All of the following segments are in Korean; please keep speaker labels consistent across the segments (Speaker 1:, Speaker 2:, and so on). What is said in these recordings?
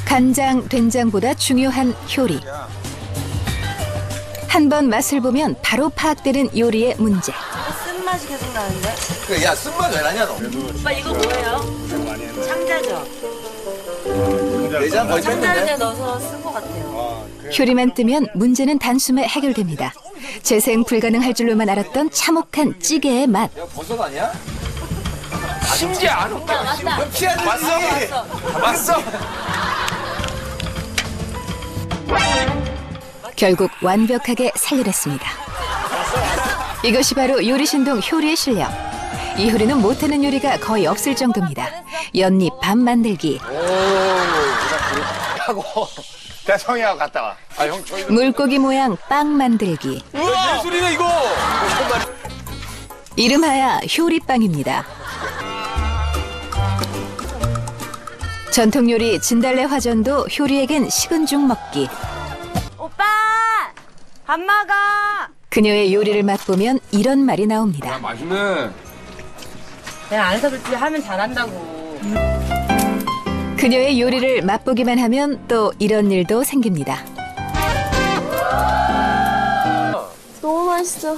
Speaker 1: 간장, 된장보다 중요한 효리. 한 번 맛을 보면 바로 파악되는 요리의 문제.
Speaker 2: 쓴맛이 계속 나는데?
Speaker 3: 그래, 야, 쓴맛 왜 나냐, 너?
Speaker 2: 오빠 이거 뭐예요? 창자죠?
Speaker 3: 내장 거의
Speaker 2: 창자를
Speaker 3: 뺐는데?
Speaker 2: 넣어서 쓴 것 같아요.
Speaker 1: 효리만 뜨면 문제는 단숨에 해결됩니다. 재생 불가능할 줄로만 알았던 참혹한 찌개의 맛.
Speaker 3: 야, 버섯 아니야?
Speaker 4: 심지어 안 온다.
Speaker 2: 맞다.
Speaker 3: 피하는
Speaker 4: 왔어.
Speaker 1: 결국 완벽하게 살려냈습니다. 이것이 바로 요리신동 효리의 실력. 이 효리는 못하는 요리가 거의 없을 정도입니다. 연잎 밥 만들기,
Speaker 4: 하고 대성이하고 갔다 와. 아, 형 저희
Speaker 1: 물고기 모양 빵 만들기.
Speaker 4: 예술이네 이거.
Speaker 1: 이름하야 효리빵입니다. 전통 요리 진달래 화전도 효리에겐 식은 죽 먹기.
Speaker 2: 오빠! 밥 먹어!
Speaker 1: 그녀의 요리를 맛보면 이런 말이 나옵니다.
Speaker 4: 맛있네.
Speaker 2: 내가 안 해서 그렇지 하면 잘한다고.
Speaker 1: 그녀의 요리를 맛보기만 하면 또 이런 일도 생깁니다.
Speaker 2: 너무 맛있어.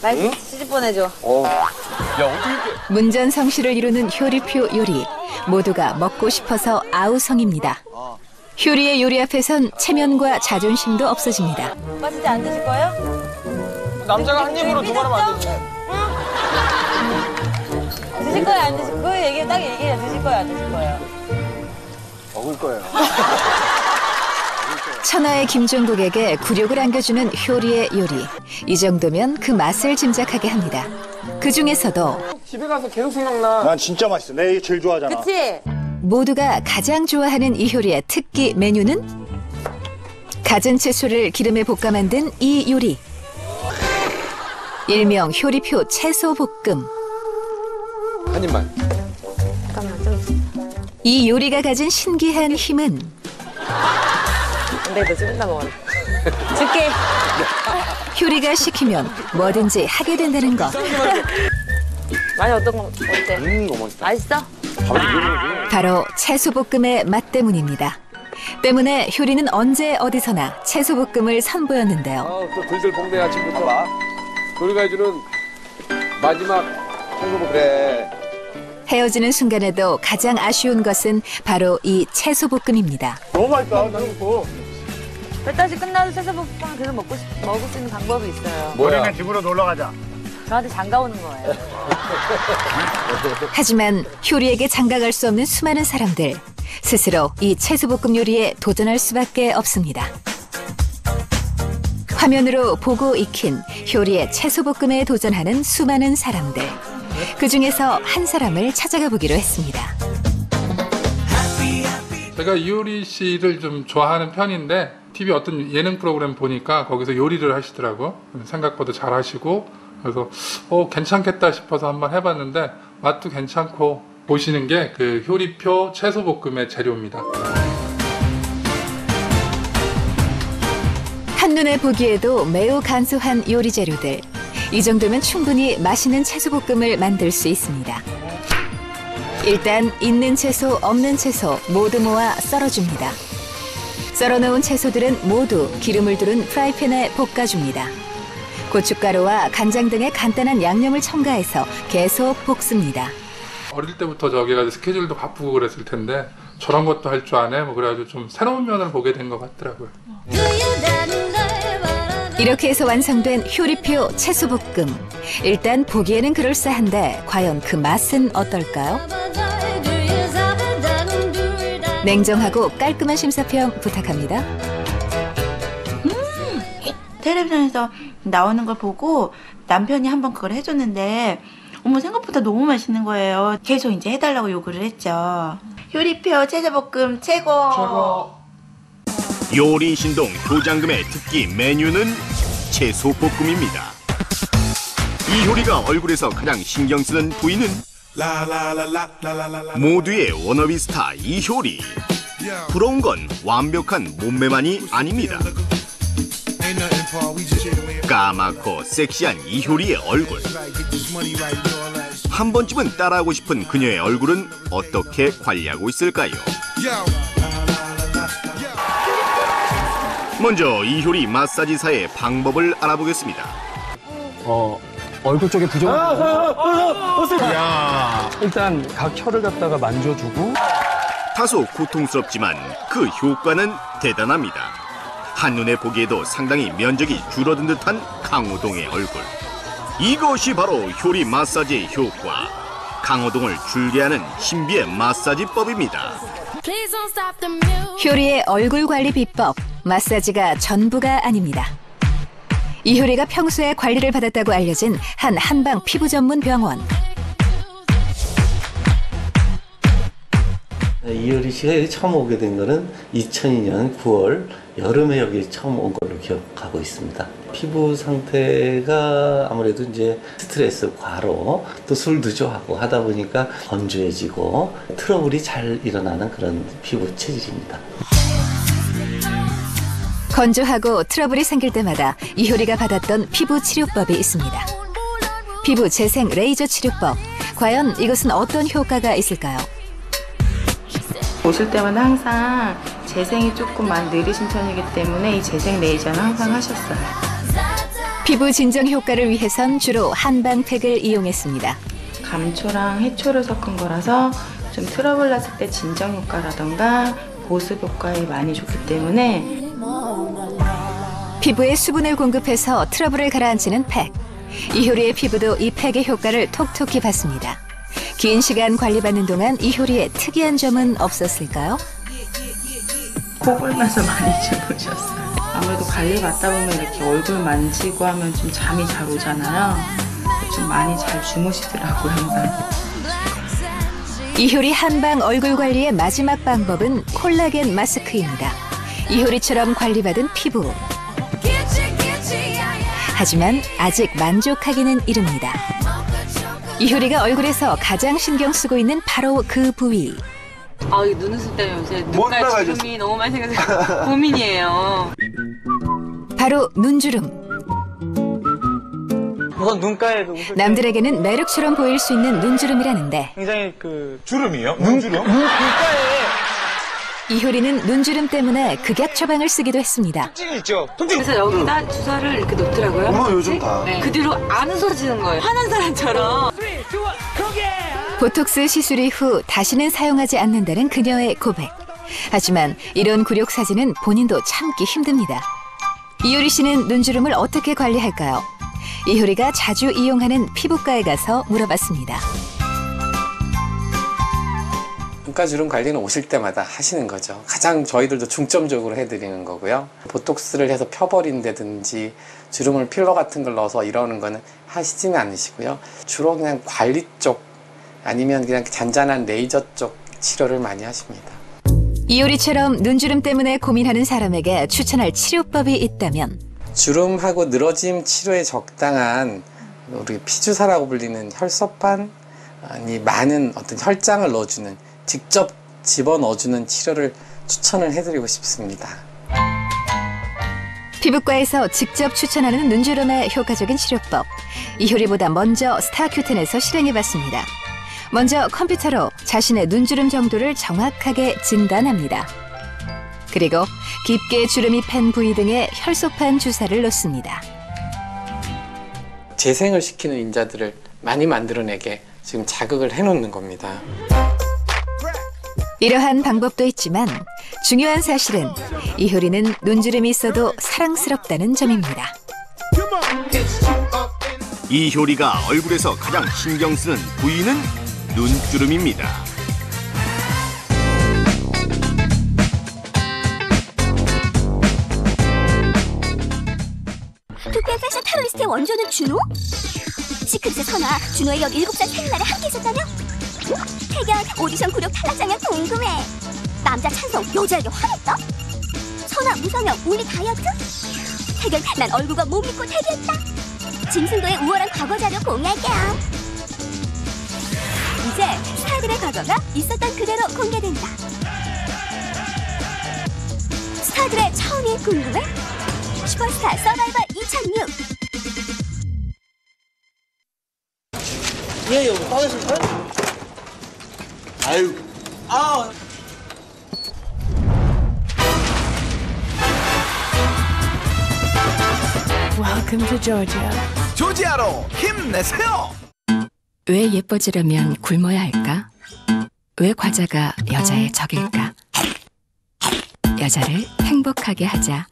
Speaker 2: 맛있어. 시집 보내줘.
Speaker 4: 야, 어떻게 이렇게
Speaker 1: 문전성시를 이루는 효리표 요리. 모두가 먹고 싶어서 아우성입니다. 효리의 요리 앞에선 체면과 자존심도 없어집니다.
Speaker 2: 오빠 진짜 안 드실 거예요?
Speaker 4: 남자가 한 입으로 두 번 하면 안 되지.
Speaker 2: 드실 거예요? 안 드실 거예요? 얘기 딱 얘기해요. 드실 거예요? 안 드실 거예요?
Speaker 4: 먹을 거예요.
Speaker 1: 천하의 김종국에게 굴욕을 안겨주는 효리의 요리. 이 정도면 그 맛을 짐작하게 합니다. 그 중에서도
Speaker 4: 집에 가서 계속 생각나.
Speaker 5: 난 진짜 맛있어. 내 이게 제일 좋아하잖아.
Speaker 2: 그치?
Speaker 1: 모두가 가장 좋아하는 이 효리의 특기 메뉴는 갖은 채소를 기름에 볶아 만든 이 요리. 일명 효리표 채소볶음.
Speaker 4: 한 입만.
Speaker 2: 잠깐만 좀.
Speaker 1: 이 요리가 가진 신기한 힘은
Speaker 2: 근데 너 좀 이따 먹어라. 줄게.
Speaker 1: 효리가 시키면 뭐든지 하게 된다는 것.
Speaker 2: 맛이 어떤 거 어때?
Speaker 4: 너무 맛있다.
Speaker 2: 맛있어?
Speaker 1: 바로 채소볶음의 맛 때문입니다. 때문에 효리는 언제 어디서나 채소볶음을 선보였는데요.
Speaker 4: 또 들들 봉대 아침부터 요리가 해주는 마지막 청소복.
Speaker 3: 그래.
Speaker 1: 헤어지는 순간에도 가장 아쉬운 것은 바로 이 채소볶음입니다.
Speaker 5: 너무 맛있다. 나는 이거.
Speaker 2: 별다시 끝나도 채소볶음을 계속 먹을 수 있는 방법이 있어요.
Speaker 4: 뭐야?
Speaker 5: 우리는 집으로 놀러 가자.
Speaker 2: 저한테 장가 오는 거예요.
Speaker 1: 하지만 효리에게 장가갈 수 없는 수많은 사람들. 스스로 이 채소볶음 요리에 도전할 수밖에 없습니다. 화면으로 보고 익힌 효리의 채소볶음에 도전하는 수많은 사람들. 그중에서 한 사람을 찾아가 보기로 했습니다.
Speaker 6: 제가 이효리 씨를 좀 좋아하는 편인데 TV 어떤 예능 프로그램 보니까 거기서 요리를 하시더라고. 생각보다 잘하시고 그래서 괜찮겠다 싶어서 한번 해봤는데 맛도 괜찮고 보시는 게 그 효리표 채소볶음의 재료입니다.
Speaker 1: 한눈에 보기에도 매우 간소한 요리 재료들. 이 정도면 충분히 맛있는 채소볶음을 만들 수 있습니다. 일단 있는 채소, 없는 채소 모두 모아 썰어줍니다. 썰어놓은 채소들은 모두 기름을 두른 프라이팬에 볶아줍니다. 고춧가루와 간장 등의 간단한 양념을 첨가해서 계속 볶습니다.
Speaker 6: 어릴 때부터 저기 가지고 스케줄도 바쁘고 그랬을 텐데 저런 것도 할 줄 아네? 뭐 그래가지고 좀 새로운 면을 보게 된 것 같더라고요.
Speaker 1: 이렇게 해서 완성된 효리표 채소볶음. 일단 보기에는 그럴싸한데 과연 그 맛은 어떨까요? 냉정하고 깔끔한 심사평 부탁합니다.
Speaker 7: 텔레비전에서 나오는 걸 보고 남편이 한번 그걸 해줬는데 어머 생각보다 너무 맛있는 거예요. 계속 이제 해달라고 요구를 했죠. 효리표 채소볶음 최고.
Speaker 8: 요리 신동 효장금의 특기 메뉴는 채소볶음입니다. 이 요리가 얼굴에서 가장 신경 쓰는 부위는 모두의 워너비 스타 이효리. 부러운 건 완벽한 몸매만이 아닙니다. 까맣고 섹시한 이효리의 얼굴. 한 번쯤은 따라하고 싶은 그녀의 얼굴은 어떻게 관리하고 있을까요? 먼저 이효리 마사지사의 방법을 알아보겠습니다.
Speaker 9: 얼굴 쪽에 부정한 일단 각 혀를 갖다가 만져주고
Speaker 8: 다소 고통스럽지만 그 효과는 대단합니다. 한눈에 보기에도 상당히 면적이 줄어든 듯한 강호동의 얼굴. 이것이 바로 효리 마사지의 효과. 강호동을 줄게 하는 신비의 마사지법입니다.
Speaker 1: 효리의 얼굴 관리 비법, 마사지가 전부가 아닙니다. 이효리가 평소에 관리를 받았다고 알려진 한 한방 피부 전문 병원.
Speaker 10: 이효리 씨가 여기 처음 오게 된 거는 2002년 9월 여름에 여기 처음 온 걸로 기억하고 있습니다. 피부 상태가 아무래도 이제 스트레스, 과로, 또 술도 좋아하고 하다 보니까 건조해지고 트러블이 잘 일어나는 그런 피부 체질입니다.
Speaker 1: 건조하고 트러블이 생길 때마다 이효리가 받았던 피부 치료법이 있습니다. 피부 재생 레이저 치료법. 과연 이것은 어떤 효과가 있을까요?
Speaker 7: 오실 때마다 항상 재생이 조금 많이 느리신 편이기 때문에 이 재생 레이저는 항상 하셨어요.
Speaker 1: 피부 진정 효과를 위해선 주로 한방팩을 이용했습니다.
Speaker 7: 감초랑 해초를 섞은 거라서 좀 트러블 났을 때 진정 효과라던가 보습 효과에 많이 좋기 때문에
Speaker 1: 피부에 수분을 공급해서 트러블을 가라앉히는 팩. 이효리의 피부도 이 팩의 효과를 톡톡히 받습니다. 긴 시간 관리받는 동안 이효리의 특이한 점은 없었을까요?
Speaker 7: 코 골면서 많이 주무셨어요. 아무래도 관리 받다 보면 이렇게 얼굴 만지고 하면 좀 잠이 잘 오잖아요. 좀 많이 잘 주무시더라고요, 항상.
Speaker 1: 이효리 한방 얼굴 관리의 마지막 방법은 콜라겐 마스크입니다. 이효리처럼 관리받은 피부. 하지만 아직 만족하기는 이릅니다. 이효리가 얼굴에서 가장 신경 쓰고 있는 바로 그 부위.
Speaker 2: 이 눈웃음 때문에 요새 눈가에 주름이 너무 많이 생겨서 고민이에요.
Speaker 1: 바로 눈주름.
Speaker 11: 우선 눈가에
Speaker 1: 남들에게는 매력처럼 보일 수 있는 눈주름이라는데
Speaker 11: 굉장히
Speaker 3: 주름이요? 눈주름?
Speaker 11: 눈가에
Speaker 1: 이효리는 눈주름 때문에 극약 처방을 쓰기도 했습니다.
Speaker 11: 통증이 있죠?
Speaker 2: 그래서 여기다 주사를 이렇게 놓더라고요.
Speaker 3: 요즘 다.
Speaker 2: 네. 그 뒤로 안 웃어지는 거예요. 화난 사람처럼.
Speaker 1: 보톡스 시술 이후 다시는 사용하지 않는다는 그녀의 고백. 하지만 이런 굴욕 사진은 본인도 참기 힘듭니다. 이효리 씨는 눈주름을 어떻게 관리할까요? 이효리가 자주 이용하는 피부과에 가서 물어봤습니다.
Speaker 12: 눈가주름 관리는 오실 때마다 하시는 거죠. 가장 저희들도 중점적으로 해드리는 거고요. 보톡스를 해서 펴버린다든지 주름을 필러 같은 걸 넣어서 이러는 거는 하시지는 않으시고요. 주로 그냥 관리 쪽 아니면 그냥 잔잔한 레이저 쪽 치료를 많이 하십니다.
Speaker 1: 이효리처럼 눈주름 때문에 고민하는 사람에게 추천할 치료법이 있다면
Speaker 12: 주름하고 늘어짐 치료에 적당한 우리 피주사라고 불리는 혈소판이 많은 어떤 혈장을 넣어주는 직접 집어넣어주는 치료를 추천을 해드리고 싶습니다.
Speaker 1: 피부과에서 직접 추천하는 눈주름의 효과적인 치료법. 이효리보다 먼저 스타큐텐에서 실행해봤습니다. 먼저 컴퓨터로 자신의 눈주름 정도를 정확하게 진단합니다. 그리고 깊게 주름이 팬 부위 등에 혈소판 주사를 놓습니다.
Speaker 12: 재생을 시키는 인자들을 많이 만들어내게 지금 자극을 해놓는 겁니다.
Speaker 1: 이러한 방법도 있지만 중요한 사실은 이효리는 눈주름이 있어도 사랑스럽다는 점입니다.
Speaker 8: 이효리가 얼굴에서 가장 신경 쓰는 부위는 눈주름입니다.
Speaker 13: 특별 패션 테러리스트의 원조는 준호? 시크릿의 선아, 준호의 17살 생일날에 함께 있었다며? 태견, 오디션 굴욕 탈락장면 궁금해. 남자 찬성, 여자에게 화냈다? 선아, 무성형, 올리 다이어트? 태견, 난 얼굴과 몸 믿고 데뷔했다. 짐승도의 우월한 과거 자료 공유할게요. 이제 스타들의 과거가 있었던 그대로 공개된다. 스타들의 처음이 궁금해? 슈퍼스타 서바이벌 2006.
Speaker 11: 예, 여기 빠졌을까요?
Speaker 3: 아유.
Speaker 14: Welcome to Georgia.
Speaker 8: 조지아로 힘내세요.
Speaker 1: 왜 예뻐지려면 굶어야 할까? 왜 과자가 여자의 적일까? 여자를 행복하게 하자.